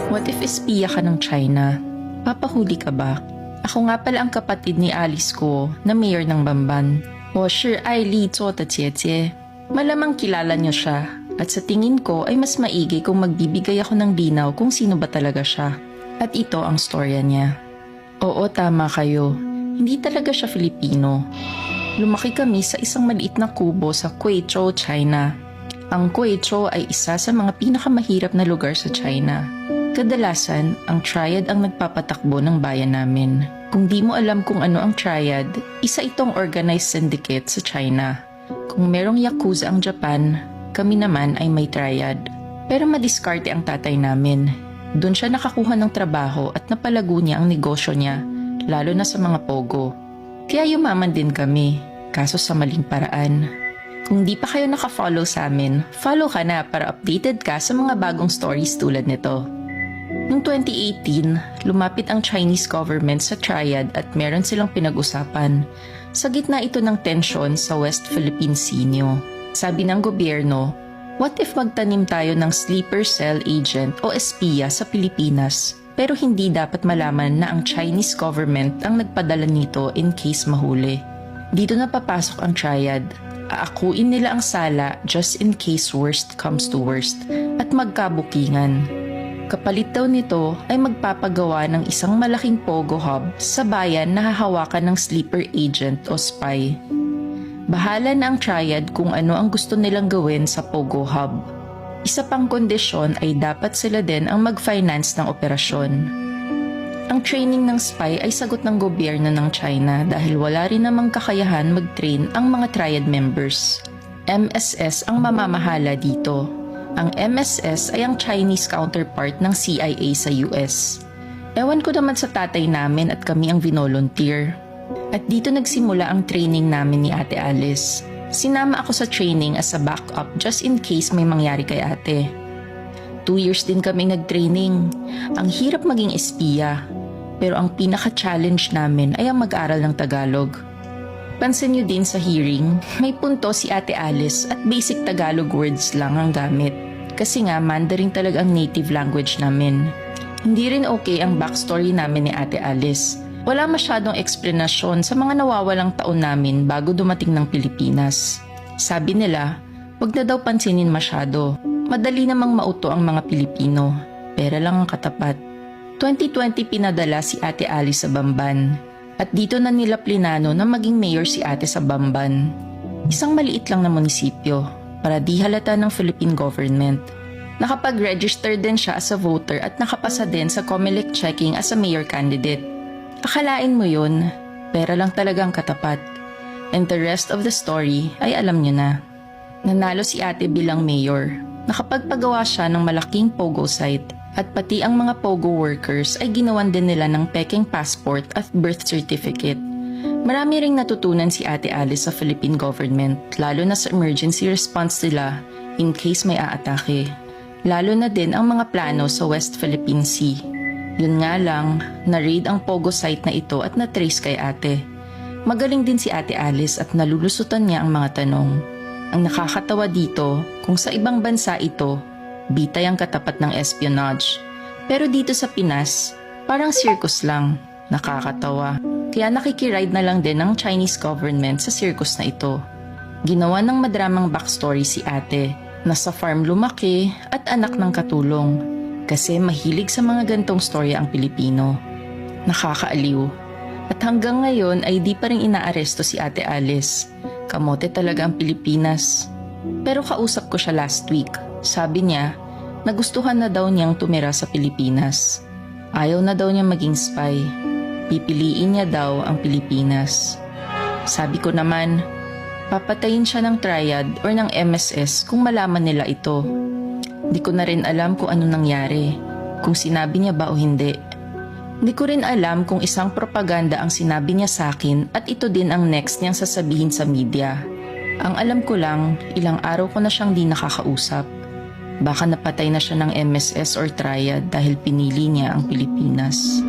What if espiya ka ng China? Papahuli ka ba? Ako nga pala ang kapatid ni Alice ko na mayor ng Bamban. 我是爱丽做的姐姐. Malamang kilala niyo siya at sa tingin ko ay mas maigi kung magbibigay ako ng linaw kung sino ba talaga siya. At ito ang storya niya. Oo, tama kayo. Hindi talaga siya Filipino. Lumaki kami sa isang maliit na kubo sa Guizhou, China. Ang Guizhou ay isa sa mga pinakamahirap na lugar sa China. Kadalasan, ang triad ang nagpapatakbo ng bayan namin. Kung di mo alam kung ano ang triad, isa itong organized syndicate sa China. Kung merong yakuza ang Japan, kami naman ay may triad. Pero madiskarte ang tatay namin. Doon siya nakakuha ng trabaho at napalago niya ang negosyo niya, lalo na sa mga pogo. Kaya yumaman din kami, kaso sa maling paraan. Kung di pa kayo nakafollow sa amin, follow ka na para updated ka sa mga bagong stories tulad nito. Noong 2018, lumapit ang Chinese government sa triad at meron silang pinag-usapan. Sa gitna ito ng tensyon sa West Philippine Sea. Sabi ng gobyerno, what if magtanim tayo ng sleeper cell agent o espiya sa Pilipinas? Pero hindi dapat malaman na ang Chinese government ang nagpadala nito in case mahuli. Dito na papasok ang triad. Aakuin nila ang sala just in case worst comes to worst at magkabukingan. Kapalit daw nito ay magpapagawa ng isang malaking pogo hub sa bayan na hahawakan ng sleeper agent o spy. Bahala na ang triad kung ano ang gusto nilang gawin sa pogo hub. Isa pang kondisyon ay dapat sila din ang mag-finance ng operasyon. Ang training ng spy ay sagot ng gobyerno ng China dahil wala rin namang kakayahan mag-train ang mga triad members. MSS ang mamamahala dito. Ang MSS ay ang Chinese counterpart ng CIA sa US. Ewan ko naman sa tatay namin at kami ang vinolunteer. At dito nagsimula ang training namin ni Ate Alice. Sinama ako sa training as a backup just in case may mangyari kay ate. 2 years din kami nag-training. Ang hirap maging espiya. Pero ang pinaka-challenge namin ay ang mag-aral ng Tagalog. Pansin nyo din sa hearing, may punto si Ate Alice at basic Tagalog words lang ang gamit. Kasi nga Mandarin talaga ang native language namin. Hindi rin okay ang backstory namin ni Ate Alice. Wala masyadong eksplanasyon sa mga nawawalang taon namin bago dumating ng Pilipinas. Sabi nila, wag na daw pansinin masyado. Madali namang mauto ang mga Pilipino. Pera lang ang katapat. 2020 pinadala si Ate Alice sa Bamban. At dito na nila plinano na maging mayor si Ate sa Bamban. Isang maliit lang na munisipyo para di halata ng Philippine government. Nakapag-register din siya as a voter at nakapasa din sa COMELEC checking as a mayor candidate. Akalain mo yun, pera lang talagang katapat. And the rest of the story ay alam niyo na. Nanalo si Ate bilang mayor. Nakapagpagawa siya ng malaking pogo site at pati ang mga pogo workers ay ginawan din nila ng peking passport at birth certificate. Marami ring natutunan si Ate Alice sa Philippine government, lalo na sa emergency response nila in case may aatake. Lalo na din ang mga plano sa West Philippine Sea. Yun nga lang, na-raid ang pogo site na ito at na-trace kay ate. Magaling din si Ate Alice at nalulusutan niya ang mga tanong. Ang nakakatawa dito, kung sa ibang bansa ito, bitay ang katapat ng espionage. Pero dito sa Pinas, parang circus lang, nakakatawa. Kaya nakikiride na lang din ng Chinese government sa circus na ito. Ginawa ng madramang backstory si ate, na sa farm lumaki at anak ng katulong. Kasi mahilig sa mga gantong storya ang Pilipino. Nakakaaliw. At hanggang ngayon ay di pa rin inaaresto si Ate Alice. Kamote talaga ang Pilipinas. Pero kausap ko siya last week. Sabi niya, nagustuhan na daw niyang tumira sa Pilipinas. Ayaw na daw niya maging spy. Pipiliin niya daw ang Pilipinas. Sabi ko naman, papatayin siya ng triad or ng MSS kung malaman nila ito. Di ko na rin alam kung ano nangyari, kung sinabi niya ba o hindi. Di ko rin alam kung isang propaganda ang sinabi niya sa akin at ito din ang next niyang sasabihin sa media. Ang alam ko lang, ilang araw ko na siyang di nakakausap. Baka napatay na siya ng MSS or triad dahil pinili niya ang Pilipinas.